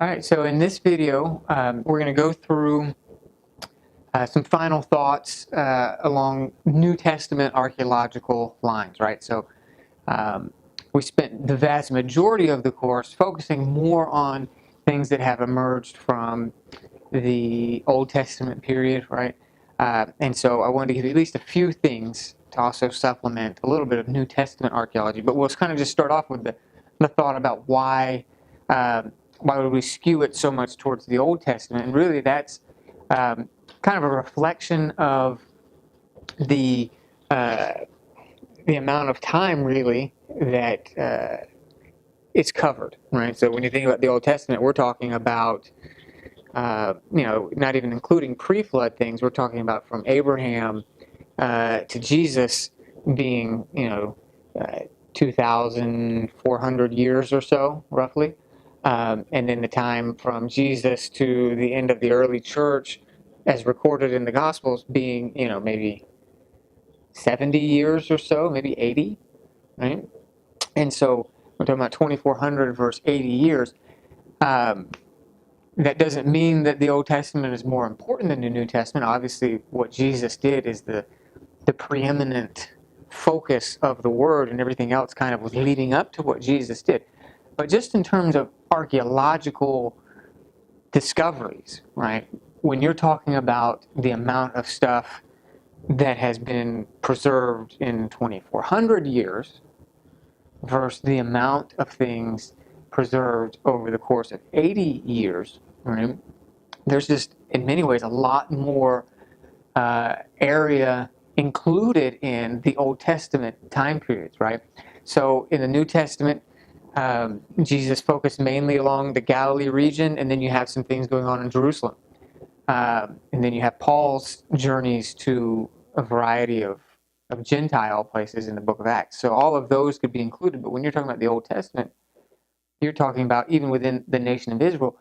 All right, so in this video, we're going to go through some final thoughts along New Testament archaeological lines, right? So we spent the vast majority of the course focusing more on things that have emerged from the Old Testament period, right? And so I wanted to give you at least a few things to also supplement a little bit of New Testament archaeology. But we'll kind of just start off with the thought about why would we skew it so much towards the Old Testament? And really that's kind of a reflection of the amount of time really that it's covered, right? So when you think about the Old Testament, we're talking about not even including pre-flood things. We're talking about from Abraham to Jesus being, 2,400 years or so, roughly. And then the time from Jesus to the end of the early church, as recorded in the Gospels, being, maybe 70 years or so, maybe 80, right? And so we're talking about 2,400 versus 80 years. That doesn't mean that the Old Testament is more important than the New Testament. Obviously, what Jesus did is the preeminent focus of the Word, and everything else kind of was leading up to what Jesus did. But just in terms of archaeological discoveries, right? When you're talking about the amount of stuff that has been preserved in 2,400 years versus the amount of things preserved over the course of 80 years, right? There's just, in many ways, a lot more area included in the Old Testament time periods, right? So in the New Testament, Jesus focused mainly along the Galilee region, and then you have some things going on in Jerusalem. And then you have Paul's journeys to a variety of Gentile places in the book of Acts. So all of those could be included, but when you're talking about the Old Testament, you're talking about, even within the nation of Israel,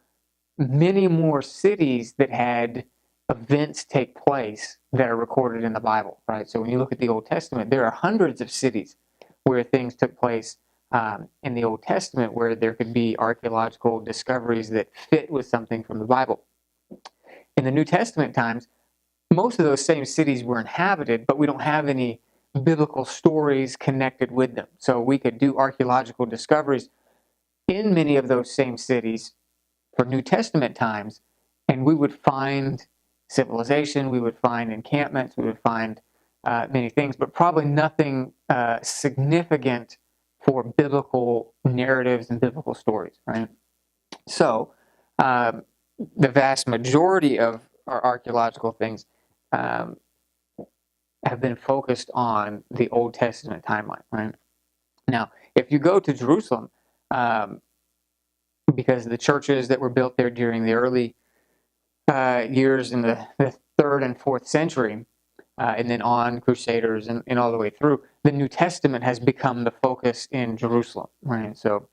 many more cities that had events take place that are recorded in the Bible, right? So when you look at the Old Testament, there are hundreds of cities where things took place in the Old Testament where there could be archaeological discoveries that fit with something from the Bible. In the New Testament times, most of those same cities were inhabited, but we don't have any biblical stories connected with them. So we could do archaeological discoveries in many of those same cities for New Testament times, and we would find civilization, we would find encampments, we would find many things, but probably nothing significant for biblical narratives and biblical stories, right? So the vast majority of our archaeological things have been focused on the Old Testament timeline, right? Now, if you go to Jerusalem, because the churches that were built there during the early years in the 3rd and 4th century, and then on Crusaders and all the way through, the New Testament has become the focus in Jerusalem, right? So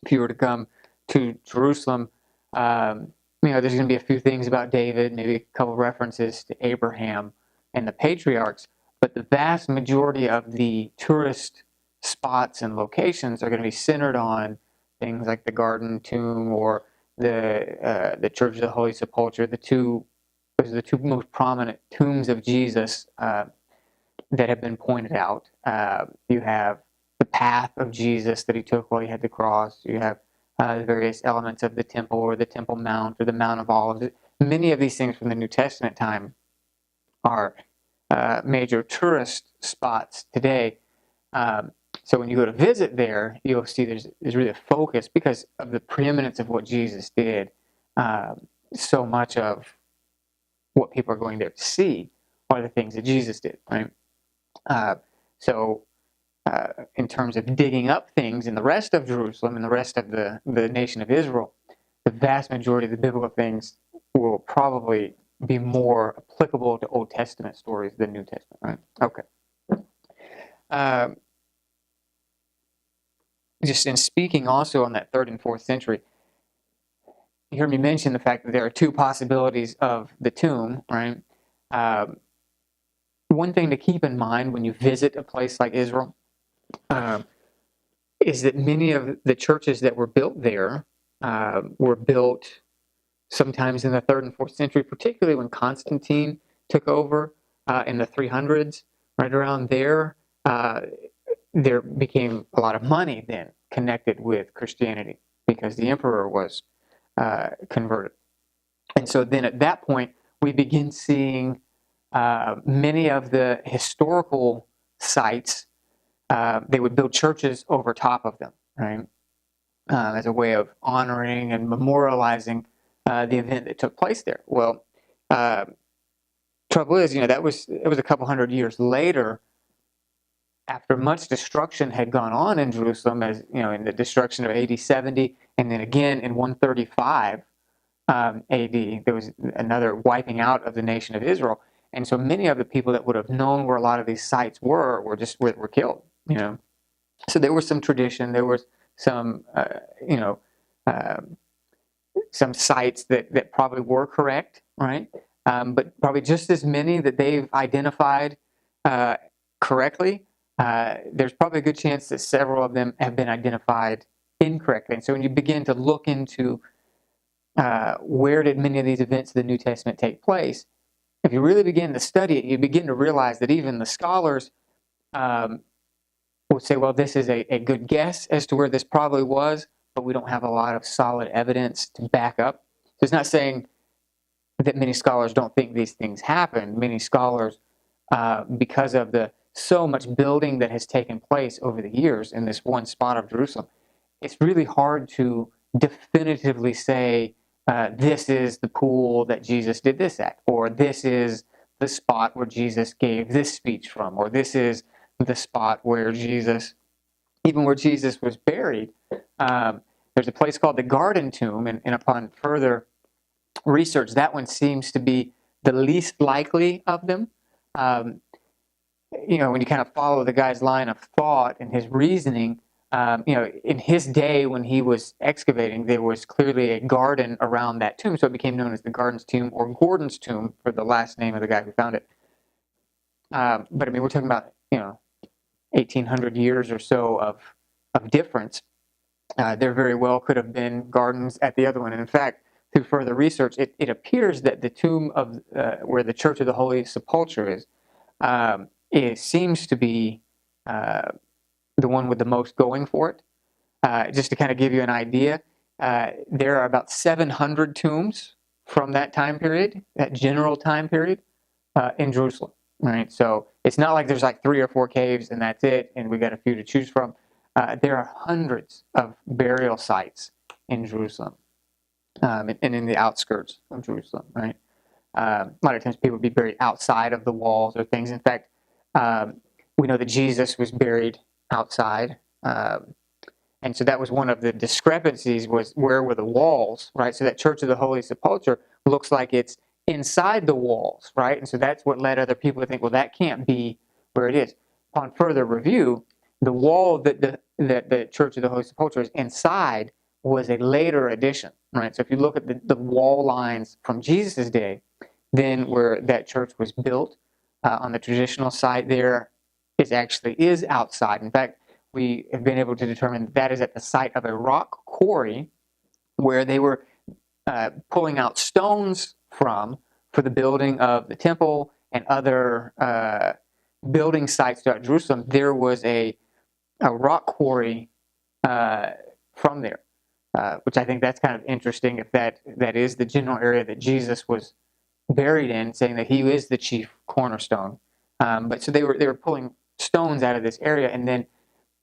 if you were to come to Jerusalem, there's going to be a few things about David, maybe a couple references to Abraham and the patriarchs, but the vast majority of the tourist spots and locations are going to be centered on things like the Garden Tomb or the Church of the Holy Sepulchre, the two most prominent tombs of Jesus that have been pointed out. You have the path of Jesus that he took while he had to cross. You have the various elements of the temple, or the Temple Mount, or the Mount of Olives. Many of these things from the New Testament time are major tourist spots today. So when you go to visit there, you'll see there's really a focus because of the preeminence of what Jesus did. So much of what people are going there to see are the things that Jesus did, right? So in terms of digging up things in the rest of Jerusalem and the rest of the nation of Israel, the vast majority of the biblical things will probably be more applicable to Old Testament stories than New Testament, right? Okay. Just in speaking also on that 3rd and 4th century, you heard me mention the fact that there are two possibilities of the tomb, right? One thing to keep in mind when you visit a place like Israel is that many of the churches that were built there were built sometimes in the 3rd and 4th century, particularly when Constantine took over in the 300s. Right around there, there became a lot of money then connected with Christianity because the emperor was converted. And so then at that point, we begin seeing many of the historical sites, they would build churches over top of them, right? As a way of honoring and memorializing the event that took place there. Well, trouble is, it was a couple hundred years later, after much destruction had gone on in Jerusalem, as in the destruction of AD 70, and then again in 135 AD, there was another wiping out of the nation of Israel. And so many of the people that would have known where a lot of these sites were killed. So there was some tradition, there was some some sites that probably were correct, right? But probably just as many that they've identified correctly, there's probably a good chance that several of them have been identified incorrectly. And so when you begin to look into where did many of these events of the New Testament take place, if you really begin to study it, you begin to realize that even the scholars will say, well, this is a good guess as to where this probably was, but we don't have a lot of solid evidence to back up. So it's not saying that many scholars don't think these things happen. Many scholars, because of the so much building that has taken place over the years in this one spot of Jerusalem, it's really hard to definitively say this is the pool that Jesus did this at, or this is the spot where Jesus gave this speech from, or this is the spot where Jesus was buried. There's a place called the Garden Tomb, and upon further research, that one seems to be the least likely of them. When you kind of follow the guy's line of thought and his reasoning, in his day when he was excavating, there was clearly a garden around that tomb, so it became known as the Garden's Tomb or Gordon's Tomb for the last name of the guy who found it. But we're talking about 1,800 years or so of difference. There very well could have been gardens at the other one, and in fact, through further research, it appears that the tomb of where the Church of the Holy Sepulchre is, it seems to be the one with the most going for it. Just to kind of give you an idea, there are about 700 tombs from that time period, that general time period, in Jerusalem. Right, so it's not like there's like 3 or 4 caves and that's it, and we got a few to choose from. There are hundreds of burial sites in Jerusalem, and in the outskirts of Jerusalem. Right, a lot of times people would be buried outside of the walls or things. In fact, we know that Jesus was buried outside, and so that was one of the discrepancies, was where were the walls, right? So that Church of the Holy Sepulchre looks like it's inside the walls, right? And so that's what led other people to think, well, that can't be where it is. On further review, the wall that the Church of the Holy Sepulchre is inside was a later addition, right? So if you look at the wall lines from Jesus' day, then where that church was built on the traditional site there is outside. In fact, we have been able to determine that is at the site of a rock quarry where they were pulling out stones for the building of the temple and other building sites throughout Jerusalem. There was a rock quarry from there, which I think that's kind of interesting, if that is the general area that Jesus was buried in, saying that he is the chief cornerstone. But so they were pulling stones out of this area, and then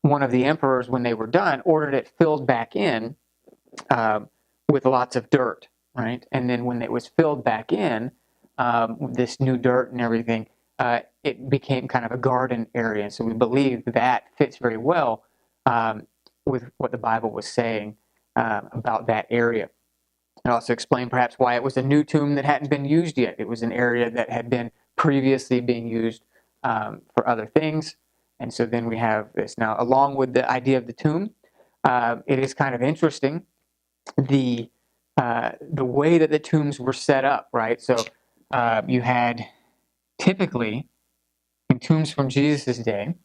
one of the emperors, when they were done, ordered it filled back in with lots of dirt, right? And then when it was filled back in, this new dirt and everything, it became kind of a garden area. So we believe that fits very well with what the Bible was saying about that area. It also explained perhaps why it was a new tomb that hadn't been used yet. It was an area that had been previously being used for other things. And so then we have this now, along with the idea of the tomb. It is kind of interesting, the way that the tombs were set up, right? So you had typically, in tombs from Jesus' day,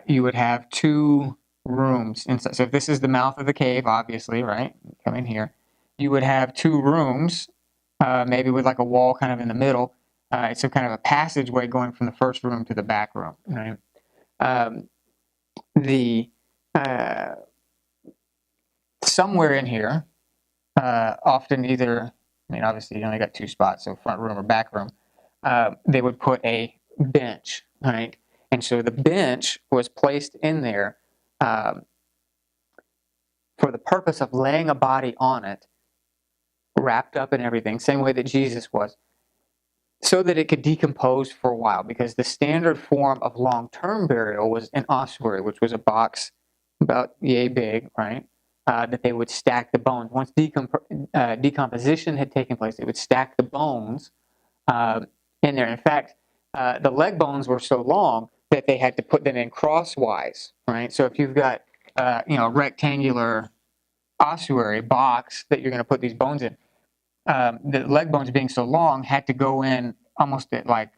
you would have 2 rooms inside. So if this is the mouth of the cave, obviously, right? Come in here. You would have 2 rooms, maybe with like a wall kind of in the middle. It's a kind of a passageway going from the first room to the back room, right? The somewhere in here, often either, I mean, obviously you only got 2 spots, so front room or back room. They would put a bench, right? And so the bench was placed in there for the purpose of laying a body on it, wrapped up in everything, same way that Jesus was, so that it could decompose for a while, because the standard form of long-term burial was an ossuary, which was a box about yay big, right? That they would stack the bones. Once decomposition had taken place, they would stack the bones in there. In fact, the leg bones were so long that they had to put them in crosswise, right? So if you've got a rectangular ossuary box that you're going to put these bones in, the leg bones being so long had to go in almost at like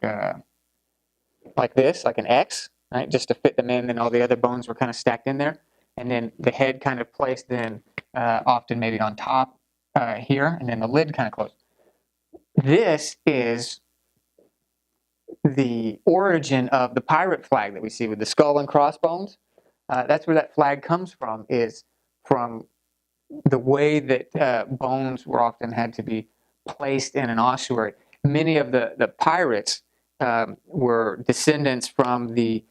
this, like an X, right? Just to fit them in, and all the other bones were kind of stacked in there. And then the head kind of placed in, often maybe on top here, and then the lid kind of closed. This is the origin of the pirate flag that we see with the skull and crossbones. That's where that flag comes from, is from the way that bones were often had to be placed in an ossuary. Many of the pirates were descendants from the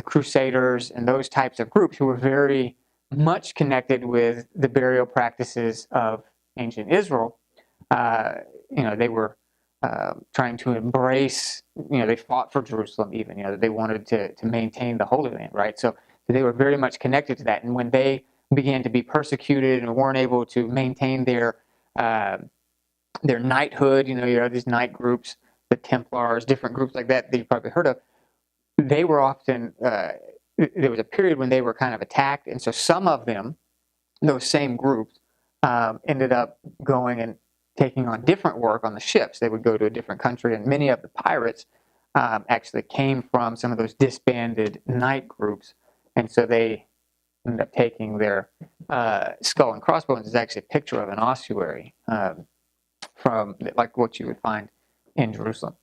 Crusaders and those types of groups who were very much connected with the burial practices of ancient Israel. They were trying to embrace, they fought for Jerusalem even, they wanted to maintain the Holy Land, right? So they were very much connected to that. And when they began to be persecuted and weren't able to maintain their knighthood, you have these knight groups, the Templars, different groups like that you've probably heard of, they were often, there was a period when they were kind of attacked, and so some of them, those same groups, ended up going and taking on different work on the ships. They would go to a different country, and many of the pirates actually came from some of those disbanded knight groups, and so they ended up taking their skull and crossbones is actually a picture of an ossuary from like what you would find in Jerusalem.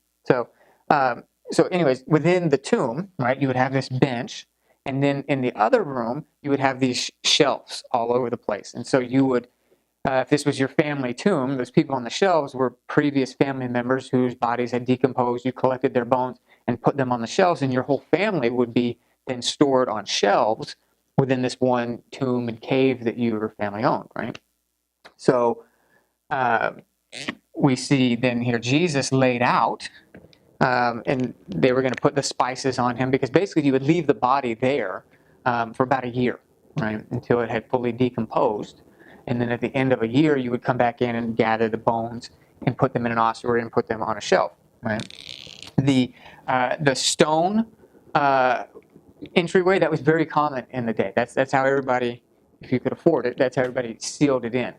So anyways, within the tomb, right, you would have this bench, and then in the other room, you would have these shelves all over the place. And so you would, if this was your family tomb, those people on the shelves were previous family members whose bodies had decomposed. You collected their bones and put them on the shelves, and your whole family would be then stored on shelves within this one tomb and cave that your family owned, right? So we see then here Jesus laid out, and they were going to put the spices on him, because basically you would leave the body there for about a year, right, until it had fully decomposed. And then at the end of a year, you would come back in and gather the bones and put them in an ossuary and put them on a shelf, right? The stone entryway, that was very common in the day. That's how everybody, if you could afford it, that's how everybody sealed it in.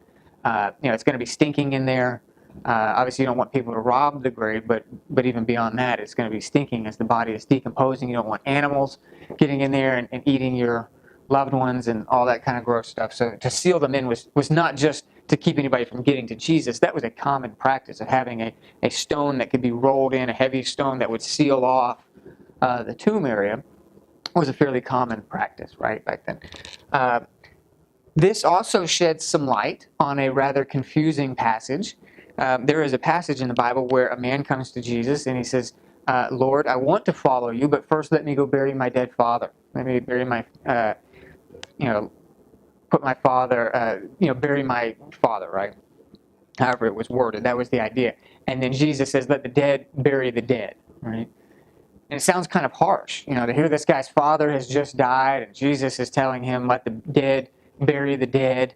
It's going to be stinking in there. Obviously, you don't want people to rob the grave, but even beyond that, it's going to be stinking as the body is decomposing. You don't want animals getting in there and eating your loved ones and all that kind of gross stuff. So to seal them in was not just to keep anybody from getting to Jesus. That was a common practice of having a stone that could be rolled in, a heavy stone that would seal off the tomb area. Was a fairly common practice, right, back then. This also sheds some light on a rather confusing passage. There is a passage in the Bible where a man comes to Jesus and he says, Lord, I want to follow you, but first let me go bury my dead father. Let me bury my, put my father, bury my father, right? However it was worded, that was the idea. And then Jesus says, let the dead bury the dead, right? And it sounds kind of harsh, to hear this guy's father has just died, and Jesus is telling him, let the dead bury the dead,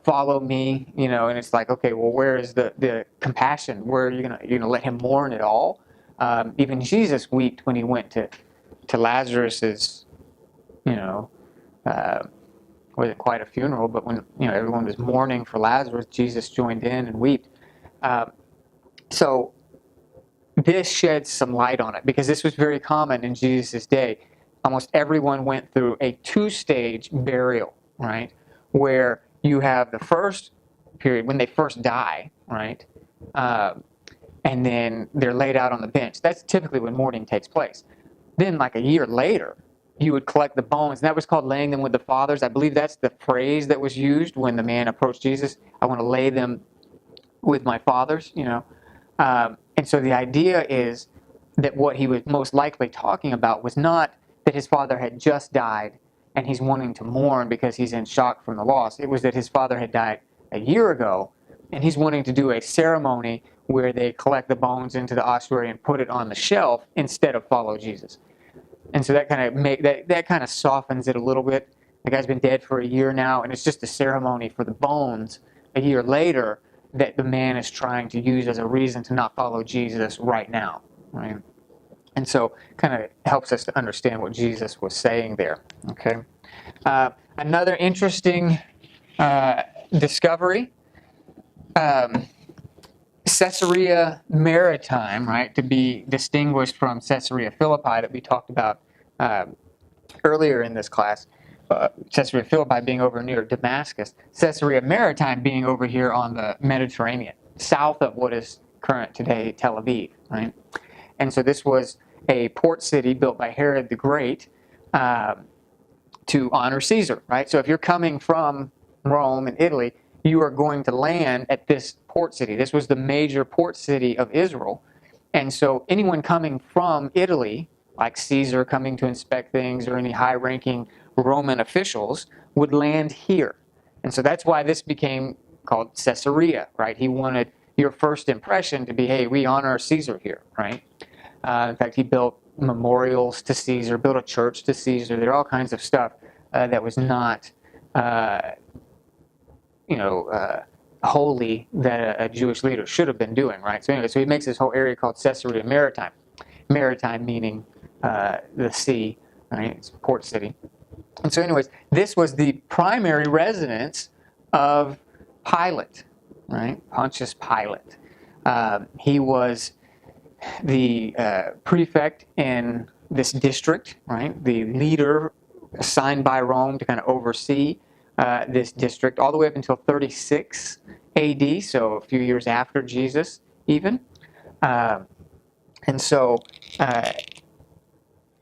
follow me, and it's like, okay, well, where is the compassion? Where are you gonna let him mourn at all? Even Jesus wept when he went to Lazarus's, wasn't quite a funeral, but when everyone was mourning for Lazarus, Jesus joined in and wept. So this sheds some light on it, because this was very common in Jesus' day. almost everyone went through a two-stage burial, right? Where you have the first period when they first die, right? And then they're laid out on the bench. That's typically when mourning takes place. Then, like a year later, you would collect the bones. And that was called laying them with the fathers. I believe that's the phrase that was used when the man approached Jesus. I want to lay them with my fathers, you know. And so the idea is that what he was most likely talking about was not that his father had just died and he's wanting to mourn because he's in shock from the loss. It was that his father had died a year ago, and he's wanting to do a ceremony where they collect the bones into the ossuary and put it on the shelf instead of follow Jesus. And so that kind of softens it a little bit. The guy's been dead for a year now, and it's just a ceremony for the bones a year later that the man is trying to use as a reason to not follow Jesus right now, right? And so kind of helps us to understand what Jesus was saying there, okay? Another interesting discovery, Caesarea Maritime, right, to be distinguished from Caesarea Philippi that we talked about earlier in this class. Caesarea Philippi being over near Damascus, Caesarea Maritime being over here on the Mediterranean, south of what is current today Tel Aviv, right? And so this was a port city built by Herod the Great to honor Caesar, right? So if you're coming from Rome and Italy, you are going to land at this port city. This was the major port city of Israel. And so anyone coming from Italy, like Caesar coming to inspect things or any high-ranking Roman officials, would land here. And so that's why this became called Caesarea, right? He wanted your first impression to be, hey, we honor Caesar here, right? In fact, he built memorials to Caesar, built a church to Caesar. There are all kinds of stuff that was not, holy that a Jewish leader should have been doing, right? So anyway, so he makes this whole area called Caesarea Maritime. Maritime meaning the sea, right? It's a port city. And so anyways, this was the primary residence of Pilate, right? Pontius Pilate. He was the prefect in this district, right? The leader assigned by Rome to kind of oversee this district all the way up until 36 AD, so a few years after Jesus even. And so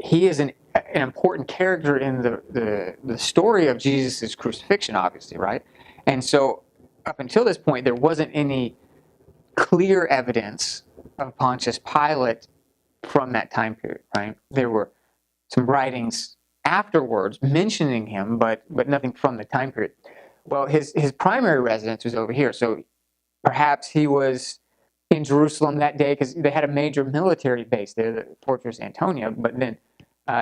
he is an important character in the story of Jesus' crucifixion, obviously, right? And so up until this point, there wasn't any clear evidence of Pontius Pilate from that time period, right? There were some writings afterwards mentioning him, but nothing from the time period. Well, his primary residence was over here, so perhaps he was in Jerusalem that day because they had a major military base there, the Fortress Antonia, but then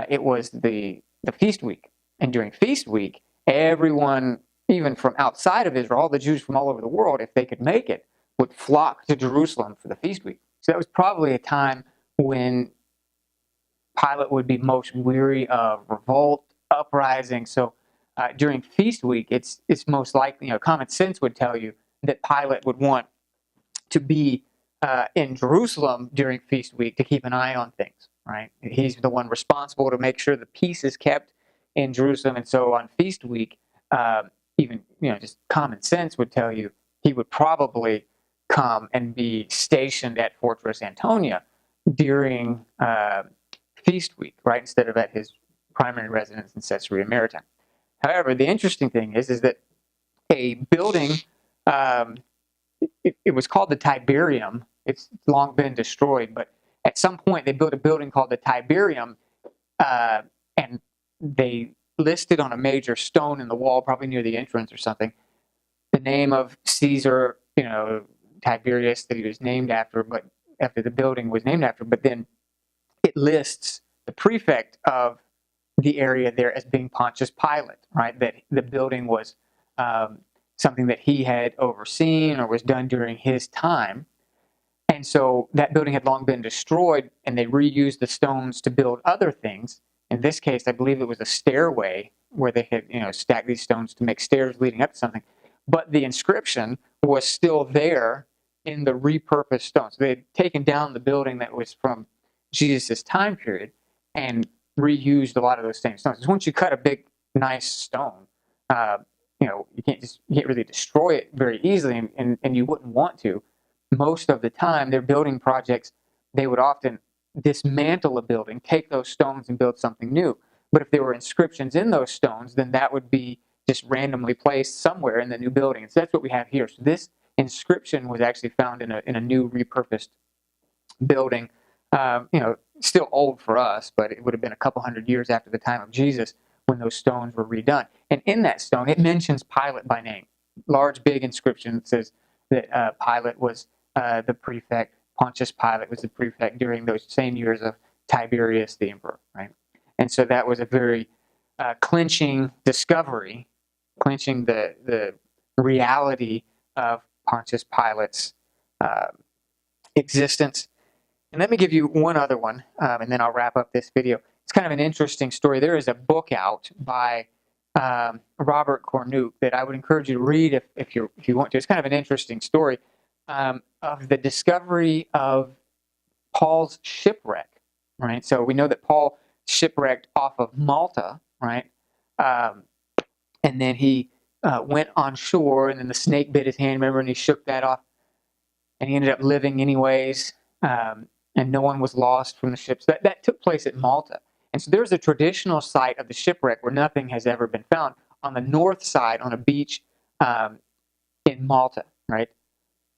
it was the feast week. And during feast week, everyone, even from outside of Israel, all the Jews from all over the world, if they could make it, would flock to Jerusalem for the feast week. So that was probably a time when Pilate would be most weary of revolt, uprising. So during feast week, it's most likely, common sense would tell you that Pilate would want to be in Jerusalem during feast week to keep an eye on things, right? He's the one responsible to make sure the peace is kept in Jerusalem. And so on feast week, even, just common sense would tell you he would probably come and be stationed at Fortress Antonia during feast week, right, instead of at his primary residence in Caesarea Maritime. However, the interesting thing is that a building, it was called the Tiberium. It's long been destroyed, but at some point they built a building called the Tiberium, and they listed on a major stone in the wall, probably near the entrance or something, the name of Caesar, Tiberius, that he was named after, but after the building was named after, but then it lists the prefect of the area there as being Pontius Pilate, right? That the building was something that he had overseen or was done during his time. And so that building had long been destroyed, and they reused the stones to build other things. In this case, I believe it was a stairway where they had, stacked these stones to make stairs leading up to something. But the inscription was still there in the repurposed stones. So they had taken down the building that was from Jesus' time period and reused a lot of those same stones. Once you cut a big, nice stone, you can't really destroy it very easily, and you wouldn't want to. Most of the time, their building projects, they would often dismantle a building, take those stones, and build something new. But if there were inscriptions in those stones, then that would be just randomly placed somewhere in the new building. And so that's what we have here. So this inscription was actually found in a new repurposed building. Still old for us, but it would have been a couple hundred years after the time of Jesus when those stones were redone. And in that stone, it mentions Pilate by name. Large, big inscription that says that Pilate was the prefect. Pontius Pilate was the prefect during those same years of Tiberius the emperor, right? And so that was a very clinching discovery, clinching the reality of Pontius Pilate's existence. And let me give you one other one, and then I'll wrap up this video. It's kind of an interesting story. There is a book out by Robert Cornuke that I would encourage you to read if you want to. It's kind of an interesting story of the discovery of Paul's shipwreck, right? So we know that Paul shipwrecked off of Malta, right? And then he went on shore, and then the snake bit his hand, remember, and he shook that off. And he ended up living anyways, and no one was lost from the ships. That took place at Malta. And so there's a traditional site of the shipwreck where nothing has ever been found on the north side on a beach in Malta, right?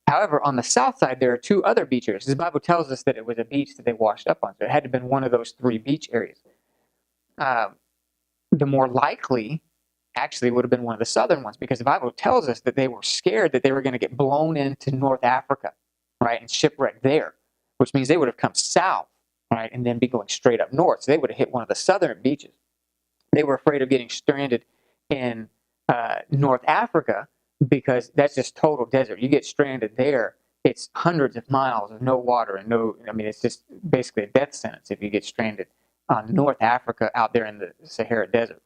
However, on the south side, there are two other beach areas. The Bible tells us that it was a beach that they washed up on, so it had to have been one of those three beach areas. The more likely, actually, would have been one of the southern ones, because the Bible tells us that they were scared that they were going to get blown into North Africa, right, and shipwrecked there, which means they would have come south, right, and then be going straight up north. So they would have hit one of the southern beaches. They were afraid of getting stranded in North Africa, because that's just total desert. You get stranded there, it's hundreds of miles of no water and it's just basically a death sentence if you get stranded on North Africa out there in the Sahara Desert.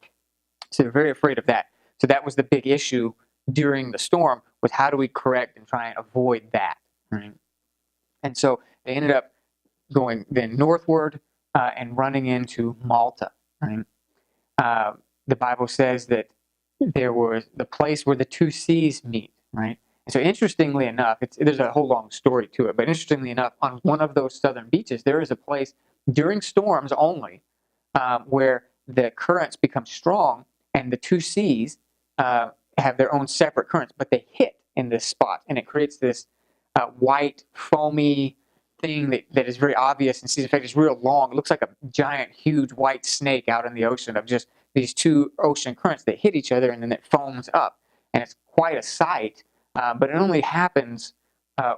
So they're very afraid of that. So that was the big issue during the storm, was how do we correct and try and avoid that, right? And so they ended up going then northward and running into Malta, right? The Bible says that there was the place where the two seas meet, right? And so interestingly enough, there's a whole long story to it, but interestingly enough, on one of those southern beaches, there is a place during storms only where the currents become strong and the two seas have their own separate currents, but they hit in this spot, and it creates this white, foamy thing that is very obvious and sees effect. It's real long. It looks like a giant, huge white snake out in the ocean of just these two ocean currents that hit each other, and then it foams up. And it's quite a sight, but it only happens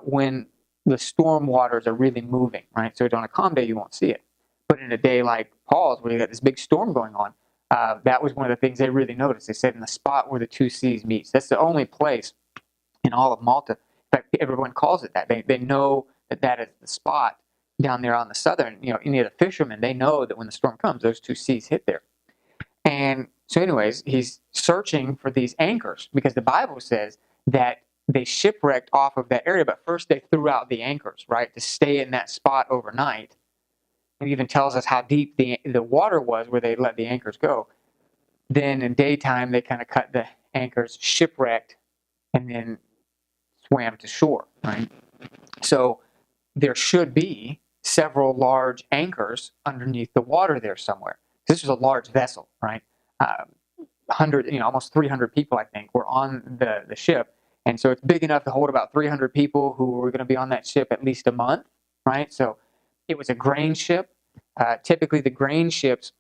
when the storm waters are really moving, right? So on a calm day, you won't see it. But in a day like Paul's, where you got this big storm going on, that was one of the things they really noticed. They said in the spot where the two seas meet. That's the only place in all of Malta. In fact, everyone calls it that. They know that is the spot down there on the southern, any of the fishermen, they know that when the storm comes, those two seas hit there. And so anyways, he's searching for these anchors, because the Bible says that they shipwrecked off of that area, but first they threw out the anchors, right, to stay in that spot overnight. It even tells us how deep the water was where they let the anchors go. Then in daytime, they kind of cut the anchors, shipwrecked, and then swam to shore, right? So there should be several large anchors underneath the water there somewhere. This was a large vessel, right? Almost 300 people, I think, were on the ship. And so it's big enough to hold about 300 people who were going to be on that ship at least a month, right? So it was a grain ship. Typically, the grain ships,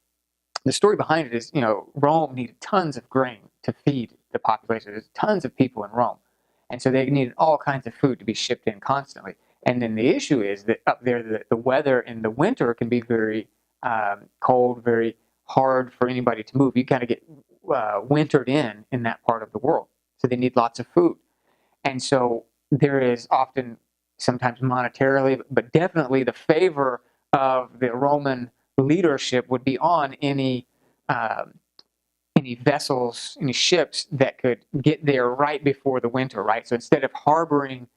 the story behind it is, Rome needed tons of grain to feed the population. There's tons of people in Rome. And so they needed all kinds of food to be shipped in constantly. And then the issue is that up there, the weather in the winter can be very cold, very hard for anybody to move. You kind of get wintered in that part of the world. So they need lots of food. And so there is often, sometimes monetarily, but definitely the favor of the Roman leadership would be on any vessels, any ships that could get there right before the winter, right? So instead of harboring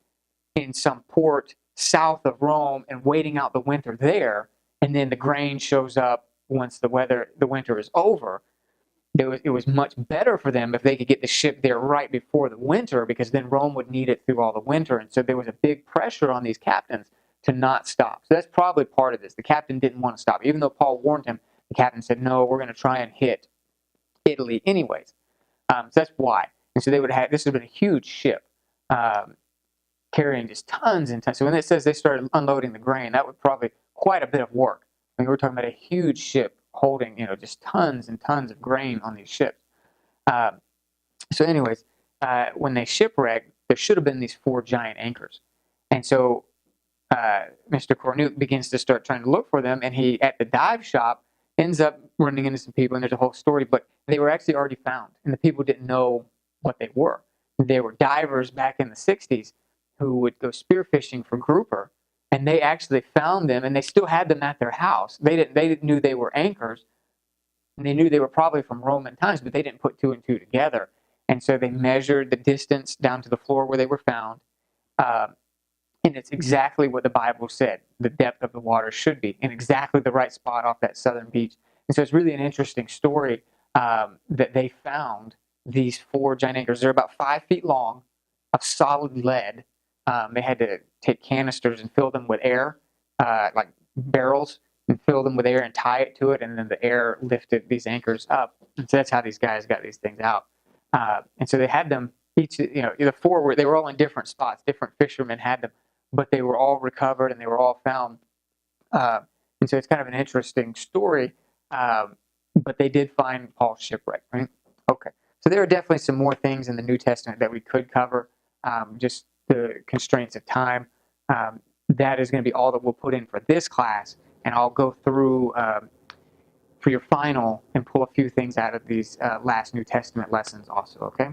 in some port south of Rome and waiting out the winter there, and then the grain shows up once the winter is over, it was much better for them if they could get the ship there right before the winter, because then Rome would need it through all the winter. And so there was a big pressure on these captains to not stop. So that's probably part of this. The captain didn't want to stop. Even though Paul warned him, the captain said, no, we're going to try and hit Italy anyways. So that's why. And so this has been a huge ship, carrying just tons and tons. So when it says they started unloading the grain, that was probably quite a bit of work. I mean, we're talking about a huge ship holding, just tons and tons of grain on these ships. So anyways, when they shipwrecked, there should have been these 4 giant anchors. And so Mr. Cornute begins to start trying to look for them, and he, at the dive shop, ends up running into some people, and there's a whole story, but they were actually already found, and the people didn't know what they were. They were divers back in the 60s who would go spearfishing for grouper, and they actually found them, and they still had them at their house. They knew they were anchors, and they knew they were probably from Roman times, but they didn't put 2 and 2 together. And so they measured the distance down to the floor where they were found, and it's exactly what the Bible said the depth of the water should be, in exactly the right spot off that southern beach. And so it's really an interesting story that they found these 4 giant anchors. They're about 5 feet long, of solid lead. They had to take canisters and fill them with air, like barrels, and fill them with air and tie it to it, and then the air lifted these anchors up. And so that's how these guys got these things out. And so they had them each, the 4 they were all in different spots. Different fishermen had them, but they were all recovered and they were all found. And so it's kind of an interesting story. But they did find Paul's shipwreck, right? Okay. So there are definitely some more things in the New Testament that we could cover. Just the constraints of time. That is going to be all that we'll put in for this class, and I'll go through for your final and pull a few things out of these last New Testament lessons also, okay?